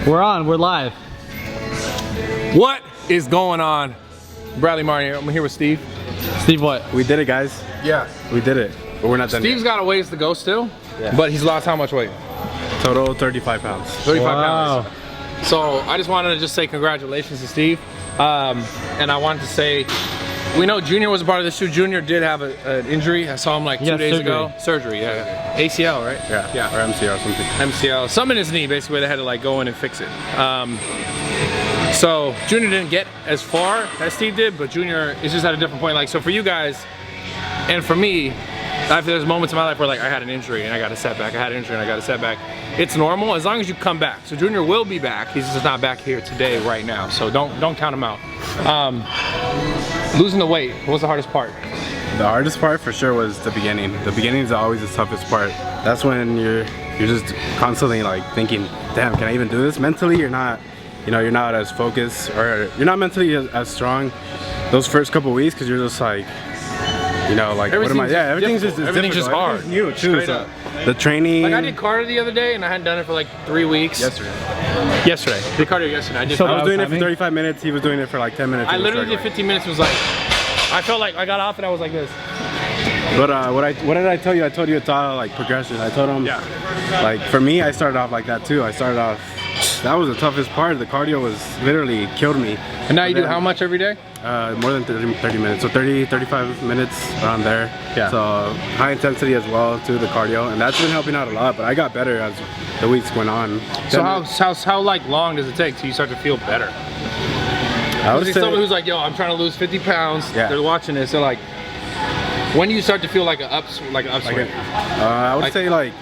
We're on, we're live. What is going on? Bradley Martin here. I'm here with Steve. Steve, what? We did it, guys. Yeah. We did it, but we're not done Steve's got a ways to go still, but he's lost how much weight? yet. Total 35 pounds. 35 Wow. pounds. So I just wanted to say congratulations to Steve. And I wanted to say, we know Junior was a part of this too. Junior did have an injury. I saw him like 2 days ago. Surgery, yeah. ACL, right? Yeah, or MCL or something. MCL, something in his knee, basically. They had to like go in and fix it. So Junior didn't get as far as Steve did, but Junior is just at a different point. Like, so for you guys, and for me, there's moments in my life where like I had an injury and I got a setback. I had an injury and I got a setback. It's normal as long as you come back. So Junior will be back. He's just not back here today, right now. So don't count him out. Losing the weight, what was the hardest part? The hardest part for sure was the beginning. The beginning is always the toughest part. That's when you're just constantly like thinking, damn, can I even do this? Mentally, you're not, you're not as focused, or you're not mentally as strong those first couple weeks, because you're just like, like what am I? Yeah, everything's just hard. Everything's new too. So the training. Like I did cardio the other day, and I hadn't done it for like 3 weeks. Yesterday. Did cardio yesterday. I was doing it for 35 minutes. He was doing it for like 10 minutes. I literally did 15 minutes. Was like, I felt like I got off and I was like this. But what did I tell you? I told you it's all like progression. I told him, like for me, I started off like that too. I started off. That was the toughest part. The cardio was literally killed me. And now you do how much every day? More than 30 minutes, so 35 minutes around there. Yeah. So high intensity as well to the cardio, and that's been helping out a lot. But I got better as the weeks went on. So how like long does it take till you start to feel better? I would say someone who's like, yo, I'm trying to lose 50 pounds. Yeah. They're watching this. They're like, when do you start to feel like an upswing? I would say like.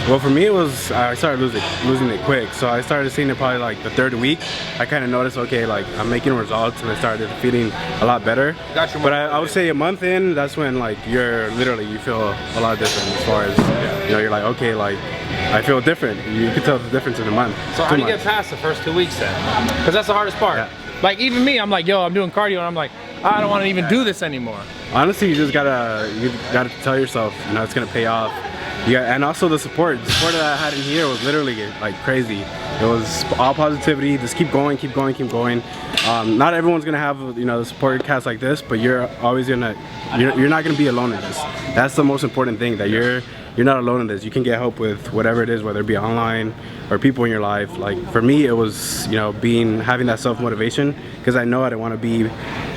Well, for me it was, I started losing it quick, so I started seeing it probably like the 3rd week. I kind of noticed, okay, like I'm making results, and I started feeling a lot better. But I would say a month in, that's when like you feel a lot different as far as, you're like, okay, like I feel different. You can tell the difference in a month. So how do you get past the first 2 weeks then? Because that's the hardest part. Yeah. Like even me, I'm like, yo, I'm doing cardio, and I'm like, I don't want to even do this anymore. Honestly, you gotta tell yourself, it's gonna pay off. And also the support that I had in here was literally like crazy. It was all positivity. Just keep going, keep going, keep going. Not everyone's gonna have the support cast like this, but you're not gonna be alone in this. That's the most important thing, that you're not alone in this. You can get help with whatever it is, whether it be online or people in your life. Like for me, it was having that self-motivation, because I know I didn't want to be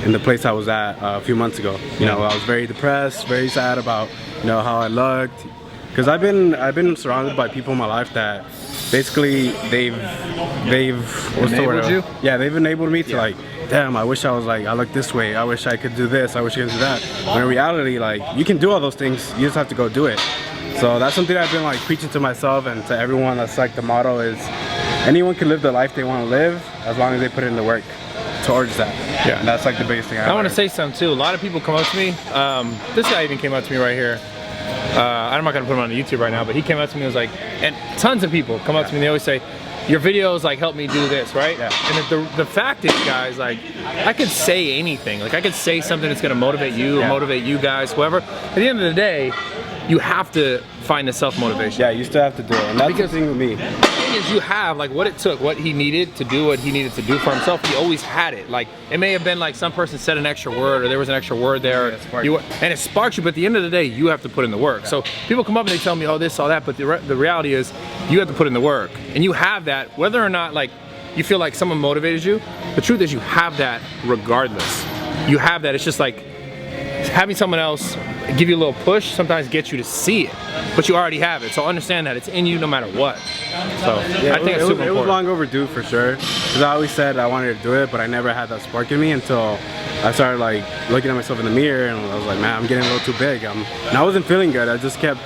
in the place I was at a few months ago. I was very depressed, very sad about how I looked. Because I've been surrounded by people in my life that basically they've what's the word? You? Yeah, they've enabled me to like, damn, I wish I was like, I look this way, I wish I could do this, I wish I could do that. When in reality, like, you can do all those things, you just have to go do it. So that's something I've been like preaching to myself and to everyone. That's like the motto is, anyone can live the life they want to live as long as they put in the work towards that. Yeah, and that's like the biggest thing I want to say something too. A lot of people come up to me. This guy even came up to me right here. I'm not gonna put him on YouTube right now, but he came up to me and was like, and tons of people come up to me and they always say, your videos like help me do this, right? Yeah. And the fact is, guys, like I could say anything. Like I could say something that's gonna motivate you, or motivate you guys, whoever. At the end of the day, you have to find the self-motivation. Yeah, you still have to do it, and that's the thing with me. The thing is, you have like what it took, what he needed to do, what he needed to do for himself. He always had it. Like it may have been like some person said an extra word, or there was an extra word there, and it sparks you. But at the end of the day, you have to put in the work. So people come up and they tell me, oh, this, all that, but the reality is, you have to put in the work, and you have that, whether or not like you feel like someone motivated you. The truth is, you have that regardless. You have that. It's just like having someone else give you a little push sometimes gets you to see it, but you already have it. So understand that it's in you no matter what. So yeah, I think it's super important. It was long overdue for sure, because I always said I wanted to do it, but I never had that spark in me until I started like looking at myself in the mirror, and I was like, man, I'm getting a little too big. And I wasn't feeling good. I just kept,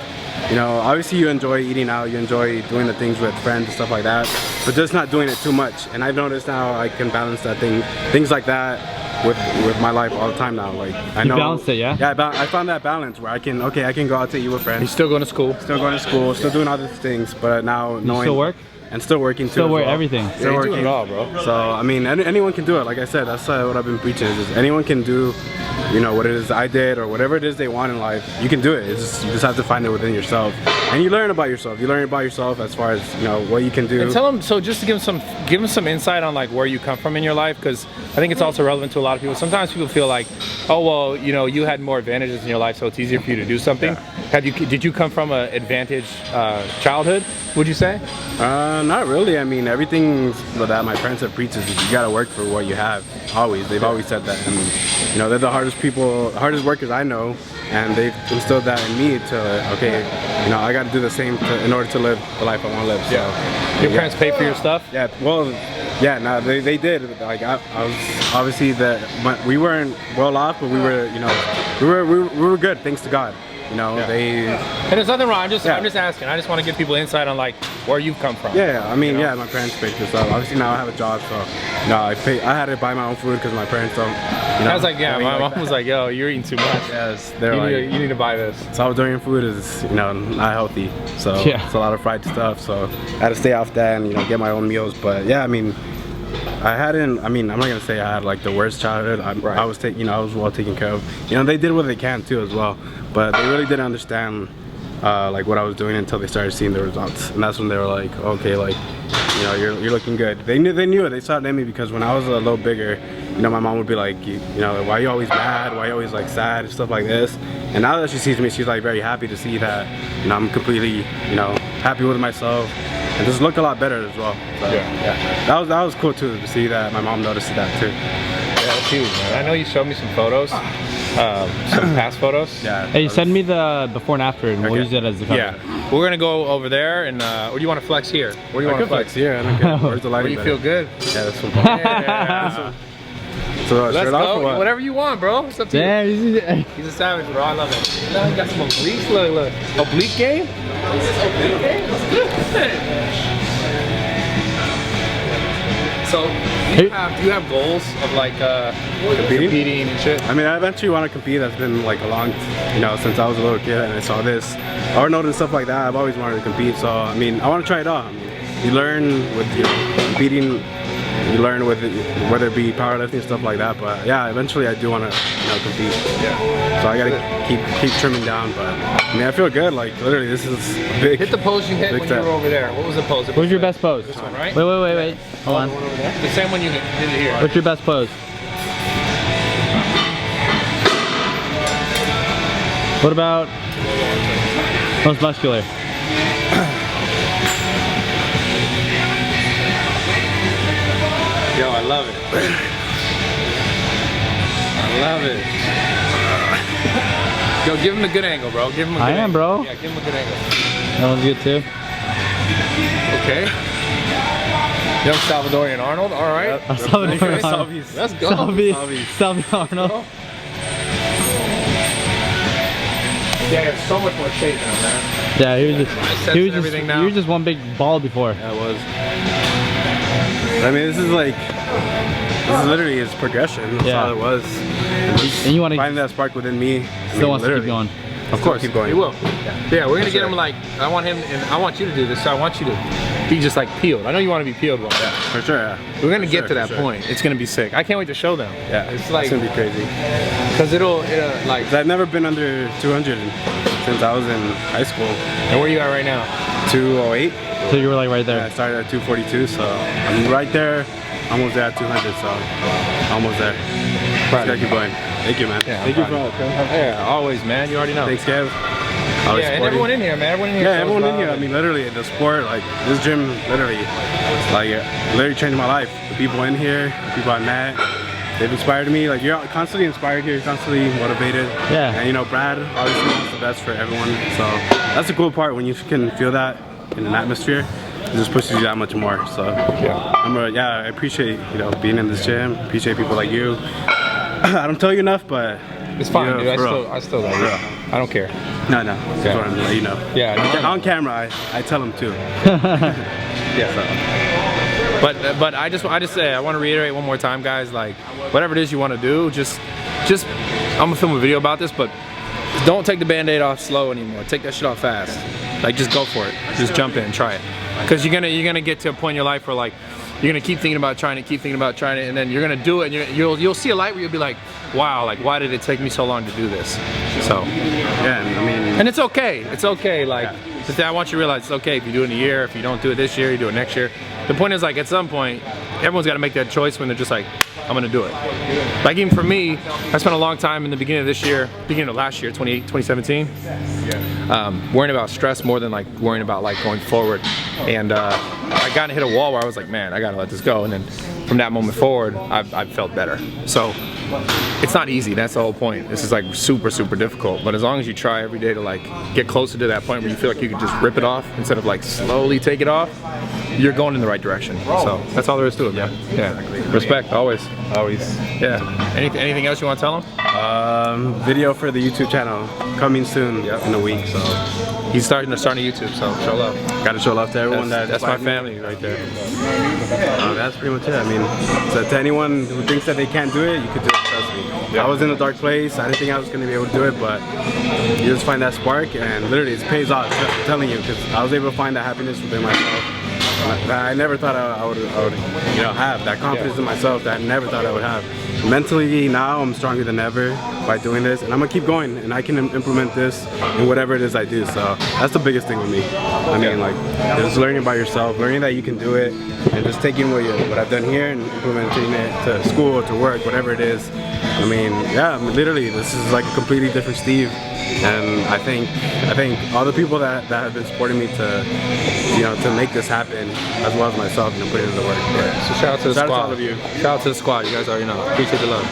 obviously you enjoy eating out, you enjoy doing the things with friends and stuff like that, but just not doing it too much. And I've noticed now I can balance that things like that with my life all the time now. Like I know. You balanced it, yeah? Yeah, I found that balance where I can go out to eat with friends. You're still going to school. Still going to school, still doing other things, but now knowing. You still work? And still working too. Still work everything. Still working. Doing it all, bro. So I mean, anyone can do it. Like I said, that's what I've been preaching. Is anyone can do, what it is I did, or whatever it is they want in life. You can do it. You just have to find it within yourself. and you learn about yourself. You learn about yourself as far as, you know, what you can do. And tell them, so just to give them some insight on like where you come from in your life, because I think it's also relevant to a lot of people. Sometimes people feel like, oh well, you know, you had more advantages in your life, so it's easier for you to do something. Yeah. Did you come from an advantaged childhood, would you say? Not really. I mean, everything that my parents have preached is you gotta work for what you have. Always, they've always said that, and you know, they're the hardest workers I know, and they've instilled that in me to, okay, you know, I got to do the same in order to live the life I want to live. So, yeah. Your parents pay for your stuff? Yeah. Well, yeah. No, they did. Like I was obviously we weren't well off, but we were, you know, we were good, thanks to God. You know, and there's nothing wrong. I'm just asking. I just want to give people insight on like where you've come from. Yeah, I mean, you know? Yeah, my parents paid for stuff. Obviously now I have a job, so no, I had to buy my own food because my parents don't. You know, I was like, yeah, my mom was like, yo, you're eating too much. Yes, you need to buy this. Salvadorian food is, you know, not healthy, so it's a lot of fried stuff. So I had to stay off that and, you know, get my own meals. But yeah, I mean, I'm not gonna say I had like the worst childhood. I was I was well taken care of. You know, they did what they can too as well, but they really didn't understand like what I was doing until they started seeing the results, and that's when they were like, okay, like, you know, you're looking good. They knew it. They saw it in me because when I was a little bigger, you know, my mom would be like, you know, why are you always mad? Why are you always like sad and stuff like this? And now that she sees me, she's like very happy to see that, you know, I'm completely, you know, happy with myself. And just look a lot better as well. So, yeah. That was cool too, to see that my mom noticed that too. Yeah, that's huge, man. I know you showed me some photos, some past photos. Yeah. Hey, send me the before and after, and we'll use it as the cover. Yeah, we're gonna go over there, and or do you want to flex here? Where do you want to flex? Here, I don't care. Where's the lighting? Where you feel good? Yeah, that's what. Yeah. So let's go. Whatever you want, bro. It's up to you. He's a savage, bro. I love it. Now he got some obliques. Look. Oblique game? Is this oblique game? Let's do it. So, do you have goals of like competing and shit? I mean, I eventually want to compete. That's been like a long, you know, since I was a little kid and I saw this. Arnold and stuff like that, I've always wanted to compete. So, I mean, I want to try it out. I mean, you learn with, you know, competing. You learn with it, whether it be powerlifting, stuff like that. But yeah, eventually I do want to, you know, compete. Yeah. So I gotta keep trimming down. But I mean, I feel good. Like literally, this is big. Hit the pose you hit when you were over there. What was the pose? What was your best pose? This one, right? Wait. Hold on. The same one you did it here. What's your best pose? What about most muscular? Yo, I love it. I love it. Yo, give him a good angle, bro. Give him a good angle. Bro. Yeah, give him a good angle. That one's good too. Okay. Young Salvadorian Arnold, all right. Salvadorian Arnold. Let's go. Salvi Arnold. Yeah, he has so much more shape now, man. Yeah, he was just one big ball before. Yeah, it was. I mean, this is literally his progression. That's all it was. And you want to find that spark within me. Still wants to keep going. Of course, keep going. He will. Yeah, we're gonna get him like, I want him, and I want you to do this. So I want you to be just like peeled. I know you want to be peeled one. Yeah, for sure. Yeah. We're gonna get to that point. It's gonna be sick. I can't wait to show them. Yeah, it's like gonna be crazy. Cause it'll like. I've never been under 200 since I was in high school. And where you at right now? 208. So you were like right there. Yeah, I started at 242, so I'm right there, almost there at 200, so almost there. Just gotta keep going. Thank you, man. Yeah, Thank you for all. Yeah, always, man. You already know. Thanks, Kev. Yeah, and everyone in here, man. Everyone in here. Yeah, everyone in here. I mean, literally, the sport, like this gym, literally changed my life. The people in here, the people I met, they've inspired me. Like you're constantly inspired here, constantly motivated. Yeah. And you know, Brad obviously wants the best for everyone. So that's the cool part when you can feel that in an atmosphere. It just pushes you that much more. So yeah, I appreciate being in this gym. Appreciate people like you. I don't tell you enough, but it's fine, dude. I still love you. I don't care. No. Just wanted to let you know. Yeah. On camera, I tell them too. Yeah. So. But I just say I want to reiterate one more time, guys. Like whatever it is you want to do, just I'm gonna film a video about this, but don't take the band-aid off slow anymore. Take that shit off fast. Like just go for it. Just jump in, try it. Because you're gonna get to a point in your life where like you're gonna keep thinking about trying it, and then you're gonna do it, and you'll see a light where you'll be like, wow, like why did it take me so long to do this? So yeah, I mean, and it's okay. It's okay. Like I want you to realize it's okay if you do it in a year. If you don't do it this year, you do it next year. The point is, like, at some point, everyone's got to make that choice when they're just like, I'm gonna do it. Like even for me, I spent a long time in the beginning of last year, 2017, worrying about stress more than like worrying about like going forward. And I got to hit a wall where I was like, man, I gotta let this go. And then from that moment forward, I've felt better. So it's not easy. That's the whole point. This is like super, super difficult. But as long as you try every day to like get closer to that point where you feel like you can just rip it off instead of like slowly take it off, you're going in the right direction. So that's all there is to it, man. Yeah. Respect, always. Always. Yeah. Anything else you want to tell them? Video for the YouTube channel coming soon in a week. So He's starting a YouTube, so show love. Got to show love to everyone. That's my family right there. That's pretty much it. I mean, so to anyone who thinks that they can't do it, you could do it. Trust me. Yeah. I was in a dark place. I didn't think I was going to be able to do it, but you just find that spark, and literally it pays off. I'm telling you, because I was able to find that happiness within myself. I never thought I would have that confidence in myself that I never thought I would have. Mentally now I'm stronger than ever by doing this, and I'm gonna keep going, and I can implement this in whatever it is I do. So that's the biggest thing with me. I mean, like, just learning by yourself, learning that you can do it, and just taking what I've done here and implementing it to school, to work, whatever it is. I mean, yeah, literally, this is like a completely different Steve. And I think all the people that have been supporting me to make this happen, as well as myself, put in the work. Yeah. So shout out to the squad. Shout out to all of you. Shout out to the squad. You guys already know. Appreciate the love.